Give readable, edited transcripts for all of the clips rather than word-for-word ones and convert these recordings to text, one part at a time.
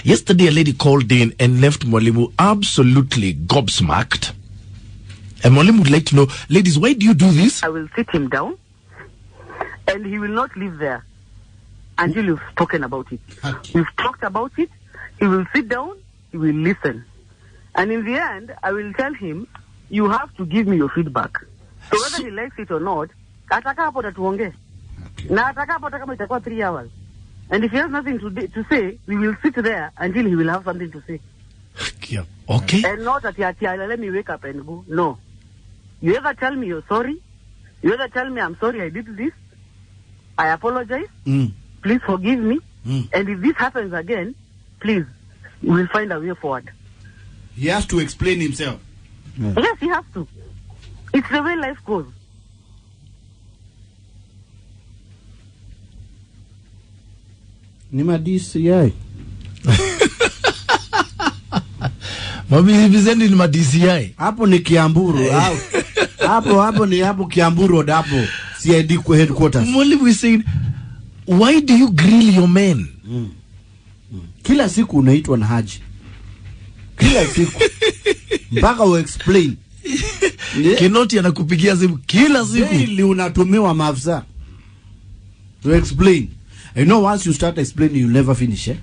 Yesterday, a lady called in and left Mwalimu absolutely gobsmacked. And Mwalimu would like to know, ladies, why do you do this? I will sit him down, and he will not leave there until you've spoken about it. We've talked about it. He will sit down. He will listen. And in the end, I will tell him, you have to give me your feedback. So whether he likes it or not, ataka hapo tatuongee. Na ataka hapo kama itakuwa 3 hours. And if he has nothing to say, we will sit there until he will have something to say. Yeah. Okay. And not at let me wake up and go. No. You either tell me you're sorry. You either tell me I'm sorry I did this. I apologize. Please forgive me. And if this happens again, please, we'll find a way forward. He has to explain himself. Yes, he has to. It's the way life goes. Nima DCI. Mami bizendi ni DCI. Hapo ni Kiamburu. Hapo ni Kiamburu hapo. CID headquarters. Mwalimu is saying, why do you grill your men? Kila siku unaitwa na Haji. Kila siku. Mpaka u explain. Kinoti anakupigia simu kila siku. Ili unatumiwa maafisa. To explain. You know, once you start explaining, you'll never finish, eh?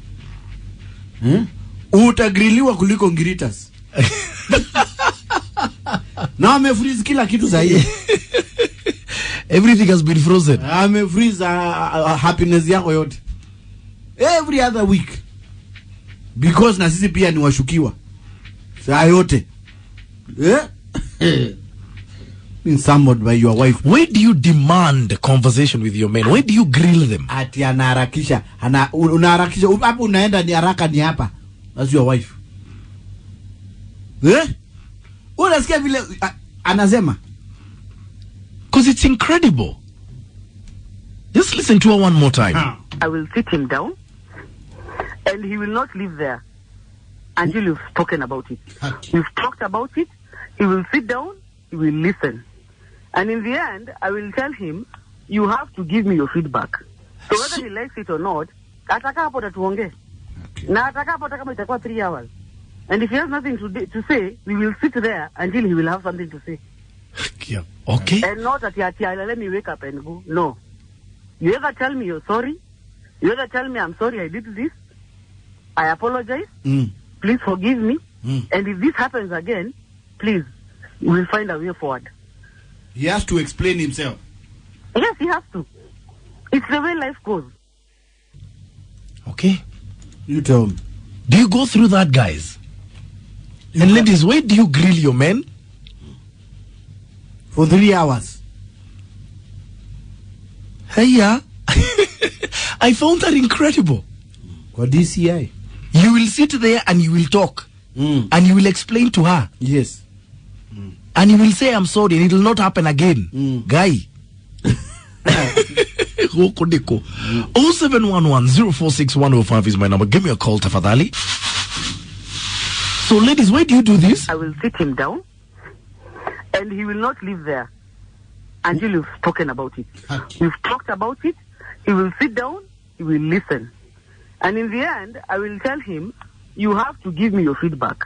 Utagriliwa kuliko ngiritas. Na amefreeze kila kitu zaidi. Everything has been frozen. Amefreeze happiness yako yote. Every other week. Because na sisi pia ni washukiwa. Saa yote. Been summoned by your wife. Why do you demand a conversation with your men? Why do you grill them? Ati anaharakisha. Unaharakisha. Hapo unaenda ni haraka ni hapa. That's your wife. Unasikia vile anasema? Because it's incredible. Just listen to her one more time. I will sit him down, and he will not leave there until you've spoken about it. We've talked about it. He will sit down. He will listen. And in the end, I will tell him, you have to give me your feedback. So whether he likes it or not, ataka hapo tatuongee. Na ataka hapo kama itakuwa 3 hours. And if he has nothing to say, we will sit there until he will have something to say. Yeah. Okay. And not at let me wake up and go. No. You either tell me you're sorry. You either tell me I'm sorry I did this. I apologize. Please forgive me. And if this happens again, please, we'll find a way forward. He has to explain himself. Yes, he has to. It's the way life goes. Okay. You tell me. Do you go through that, guys? And ladies, why do you grill your men? For 3 hours. Hey, yeah. I found that incredible. For DCI. You will sit there and you will talk. And you will explain to her. Yes. And you will say, I'm sorry, and it will not happen again. Guy. 0711-046-105 is my number. Give me a call, tafadhali. So, ladies, why do you do this? I will sit him down, and he will not leave there until you've spoken about it. We've talked about it. He will sit down. He will listen. And in the end, I will tell him, you have to give me your feedback.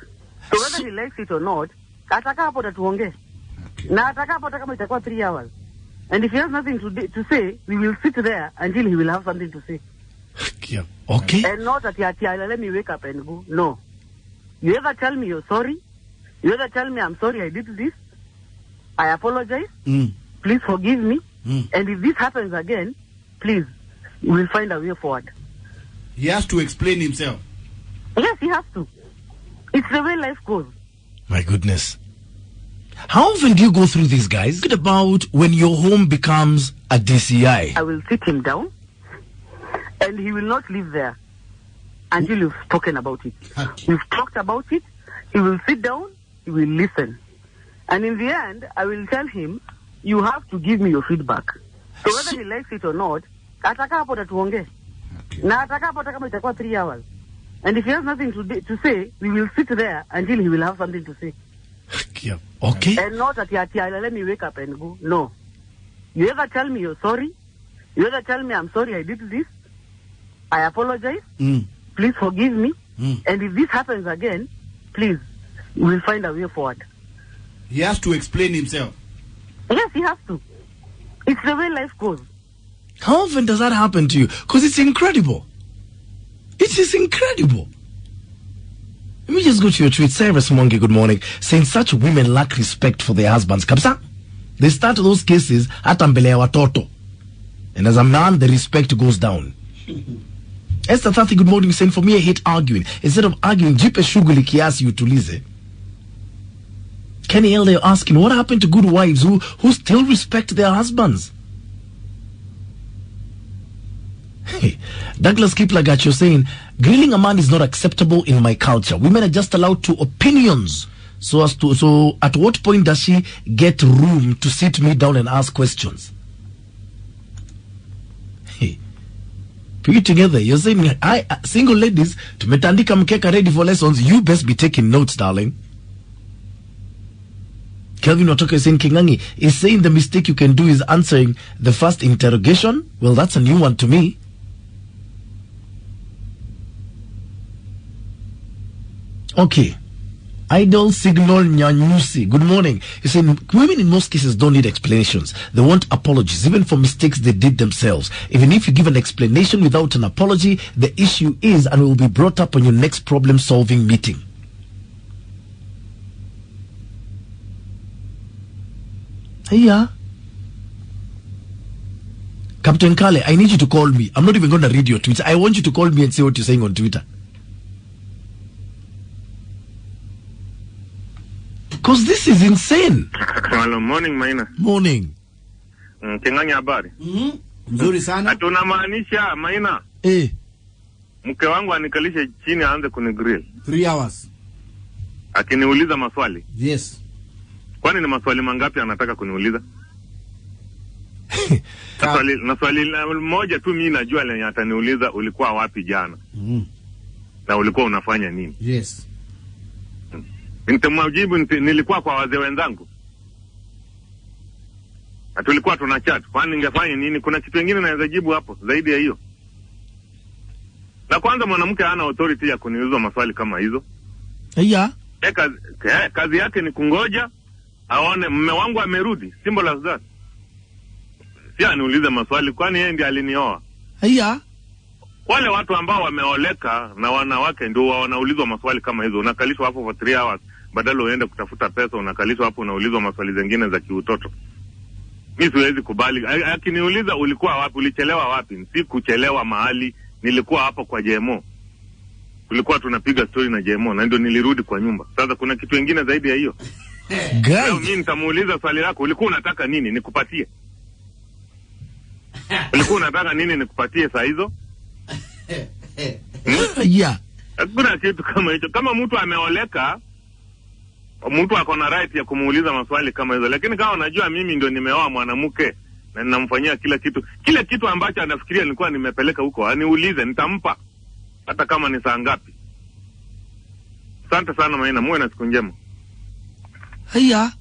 So whether he likes it or not, ataka hapo tatuongee. Na ataka hapo kama itakuwa 3 hours. And if he has nothing to say, we will sit there until he will have something to say. Yeah. Okay. And not at let me wake up and go. No. You either tell me you're sorry. You either tell me I'm sorry I did this. I apologize. Please forgive me. And if this happens again, please, we'll find a way forward. He has to explain himself. Yes, he has to. It's the way life goes. My goodness. How often do you go through these, guys? What about when your home becomes a DCI? I will sit him down, and he will not leave there until you've spoken about it. We've talked about it. He will sit down. He will listen. And in the end, I will tell him, you have to give me your feedback. So whether he likes it or not, ataka hapo tatuongee. Na ataka hapo kama itakuwa 3 hours. And if he has nothing to say, we will sit there until he will have something to say. Yeah. Okay. And not at let me wake up and go. No. You either tell me you're sorry. You either tell me I'm sorry I did this. I apologize. Mm. Please forgive me. And if this happens again, please, we'll find a way forward. He has to explain himself. Yes, he has to. It's the way life goes. How often does that happen to you? Because it's incredible. It is incredible. Let me just go to your tweet. Sarah Smongi, good morning. Saying such women lack respect for their husbands. Kapsa, they start those cases at mbele watoto. And as a man, the respect goes down. Esther Tati, good morning. Saying for me, I hate arguing. Instead of arguing, jipe shughuli kiasi utulize. Kenny Elder asking, what happened to good wives who still respect their husbands? Hey, Douglas Kiplagat, you're saying, grilling a man is not acceptable in my culture. Women are just allowed to opinions. So at what point does she get room to sit me down and ask questions? Hey, put it together. You're saying, single ladies, tumetandika mkeka ready for lessons. You best be taking notes, darling. Kelvin Otoke is saying, Kingangi is saying the mistake you can do is answering the first interrogation. Well, that's a new one to me. Okay. Idol Signal Nyanyusi, good morning. He's saying women in most cases don't need explanations. They want apologies, even for mistakes they did themselves. Even if you give an explanation without an apology, the issue is and will be brought up on your next problem-solving meeting. Yeah. Captain Kale, I need you to call me. I'm not even going to read your tweets. I want you to call me and say what you're saying on Twitter. Because this is insane. Hello, morning, Maina. Morning. Kinganya habari. Mzuri sana. Tunamaanisha Maina. Mke wangu anikalishe chini aanze kunigrill. 3 hours. Akiniuliza maswali. Yes. Kwani ni maswali mangapi anataka kuniuliza? Swali moja tu mimi najua lenye ataniuliza, ulikuwa wapi jana? Na ulikuwa unafanya nini? Yes. Nitamjibu nilikuwa kwa wazee wenzangu. Na tulikuwa tunachat. Kwani ningefanya nini? Kuna kitu kingine naweza jibu hapo zaidi ya hiyo. Na kwanza mwanamke hana authority ya kuniuliza maswali kama hizo. Yeah. Kazi yake ni kungoja aone mume wangu amerudi. Simple as that. Si aniulize maswali kwani yeye ndiye alinioa. Yeah. Wale watu ambao wameoleka na wanawake ndio wanaulizwa maswali kama hizo. Unakalishwa hapo for 3 hours badala uende kutafuta pesa, unakalishwa hapo unaulizwa maswali zingine za kiutoto. Mimi siwezi kubali. Akiniuliza ulikuwa wapi, ulichelewa wapi? Si kuchelewa mahali, nilikuwa hapo kwa JMO. Tulikuwa tunapiga story na JMO na ndio nilirudi kwa nyumba. Sasa kuna kitu kingine zaidi ya hiyo. Leo mimi nitamuuliza swali lako, ulikuwa unataka nini nikupatie? Ulikuwa unataka nini nikupatie saa hizo? Yeah. Hakuna kitu kama hicho. Kama mtu ameoleka, mtu ako na right ya kumuuliza maswali kama hizo. Lakini kama unajua mimi ndio nimeoa mwanamke na ninamfanyia kila kitu ambacho anafikiria nilikuwa nimepeleka huko, aniulize nitampa hata kama ni saa ngapi. Asante sana Maina, muwe na siku njema. Haya.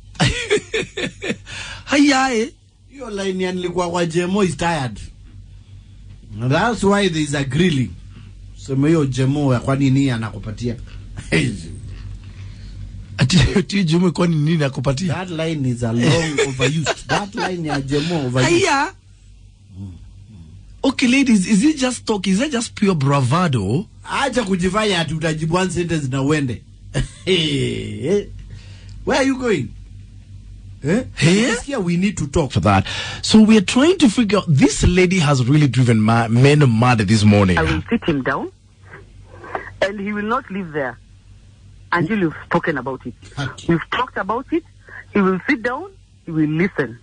Haya. Hiyo line ya nilikuwa kwa JMO is tired. That's why there is a grilling. Sema hiyo JMO ya kwa nini anakupatia? Ati JMO kwa nini anakupatia? That line is a long overused. That line ya JMO overused. Haya. Okay ladies, is it just talk? Is it just pure bravado? Acha kujifanya ati utajibu one sentence na uende. Where are you going? Here we need to talk for that. So we are trying to figure out, this lady has really driven men mad this morning. I will sit him down and he will not leave there until you've spoken about it. We've talked about it. He will sit down, he will listen.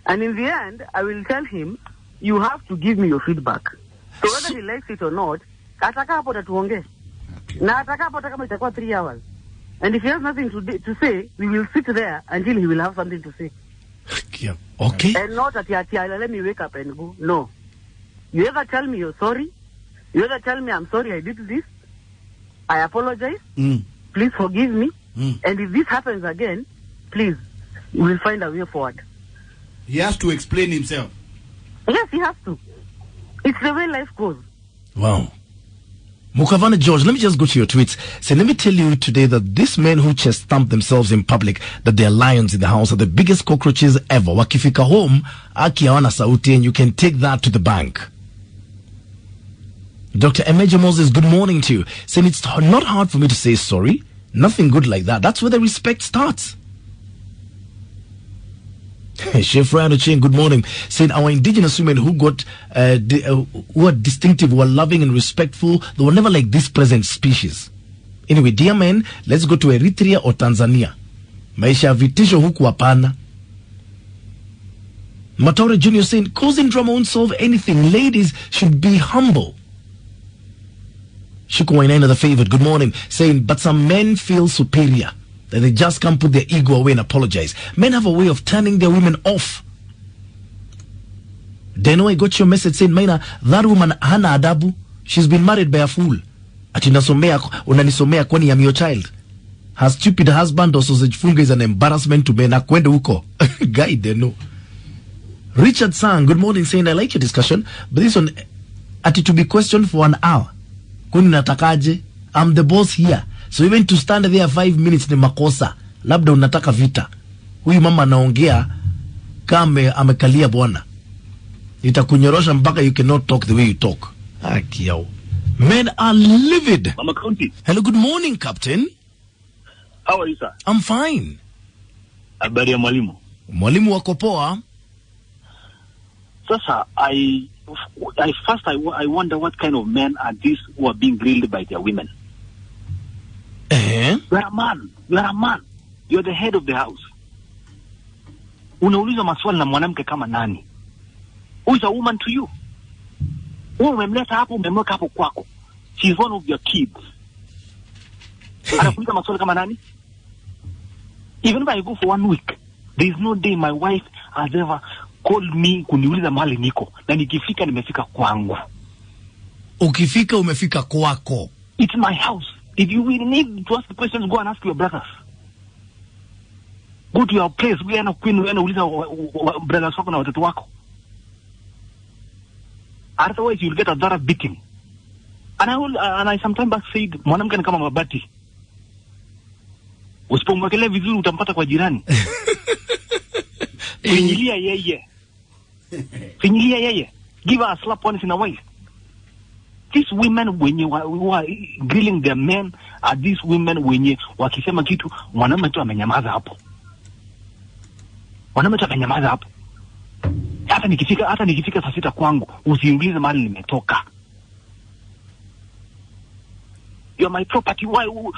And in the end, I will tell him, you have to give me your feedback. So whether he likes it or not, ataka hapo tatuongee. Na ataka hapo kama itakuwa 3 hours. And if he has nothing to say, we will sit there until he will have something to say. Yeah. Okay. And not at let me wake up and go. No. You ever tell me you're sorry? You ever tell me I'm sorry I did this? I apologize. Please forgive me. And if this happens again, please, we'll find a way forward. He has to explain himself. Yes, he has to. It's the way life goes. Wow. Mukavana George, let me just go to your tweets. Say, let me tell you today that these men who chest stamp themselves in public that they're lions in the house are the biggest cockroaches ever. Wakifika home, aki hawana sauti, and you can take that to the bank. Dr. Emeja Moses, good morning to you. Saying it's not hard for me to say sorry. Nothing good like that. That's where the respect starts. Chef Ryan Chain, good morning. Saying our indigenous women who got who are distinctive, who are loving and respectful, they were never like this present species. Anyway, dear men, let's go to Eritrea or Tanzania. Maisha vitisho huku hapana. Matore Jr. saying causing drama won't solve anything. Ladies should be humble. Shuko Wainaina the favorite, good morning. Saying, but some men feel superior. That they just can't put their ego away and apologize. Men have a way of turning their women off. Deno, I got your message saying, Maina, that woman hana adabu. She's been married by a fool. Ati unanisomea kwani I'm your child. Her stupid husband or sausage funga is an embarrassment to men. Akwende huko. Guy, Deno. Richard Sang, good morning, saying, I like your discussion, but this one, ati to be questioned for an hour. Kuni natakaje? I'm the boss here. So even to stand there 5 minutes ni makosa. Labda unataka vita. Huyu mama anaongea kama amekalia bwana. Itakunyorosha mpaka you cannot talk the way you talk. Akiao. Men are livid. Mama County. Hello, good morning, Captain. How are you, sir? I'm fine. Habari ya mwalimu. Mwalimu wako poa? Sasa, I wonder what kind of men are these who are being grilled by their women. You are a man. You are a man. You are the head of the house. Unauliza maswali na mwanamke kama nani? Who is a woman to you? Wewe umemleta hapo, umemweka hapo kwako. She is one of your kids. Anakuuliza maswali kama nani? Even if I go for 1 week, there is no day my wife has ever called me kuniuliza mahali niko. Na nikifika nimefika kwangu. Ukifika umefika kwako. It's my house. If you will need to ask the questions, go and ask your brothers. Go to your place. We are not queen. We are not brothers wako na watoto wako. Otherwise, you'll get a thorough beating. And I sometimes back said, mwanamke ni kama mabati. Usipomwekelea vizuri utampata kwa jirani. Finyilia yeye. Finyilia yeye. Give her a slap once in a while. These women who are grilling their men are these women wenye wakisema kitu mwanaume tu amenyamaza hapo. Mwanaume tu amenyamaza hapo. Hata nikifika saa 6 kwangu usiulize mahali nimetoka. You are my property. Why you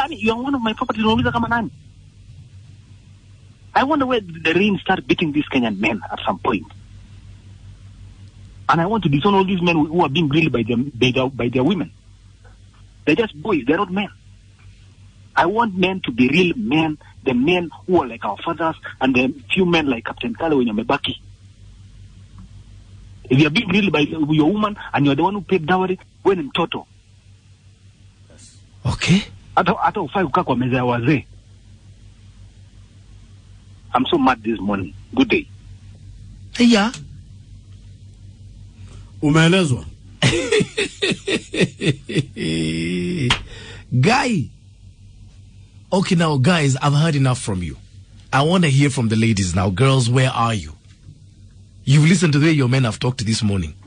are one of my property. Unauliza kama nani? I wonder where the rain start beating these Kenyan men at some point. And I want to disown all these men who are being grilled by their women. They're just boys. They're not men. I want men to be real men, the men who are like our fathers, and the few men like Captain Kale when you're Mebaki. If you're being grilled by your woman and you're the one who paid dowry, when in toto. Okay. Hata ufai kukaa kwa meza ya wazee. I'm so mad this morning. Good day. Yeah. Umeelezwa. Guy. Okay, now guys, I've heard enough from you. I want to hear from the ladies now. Girls, where are you? You've listened to the way your men have talked this morning.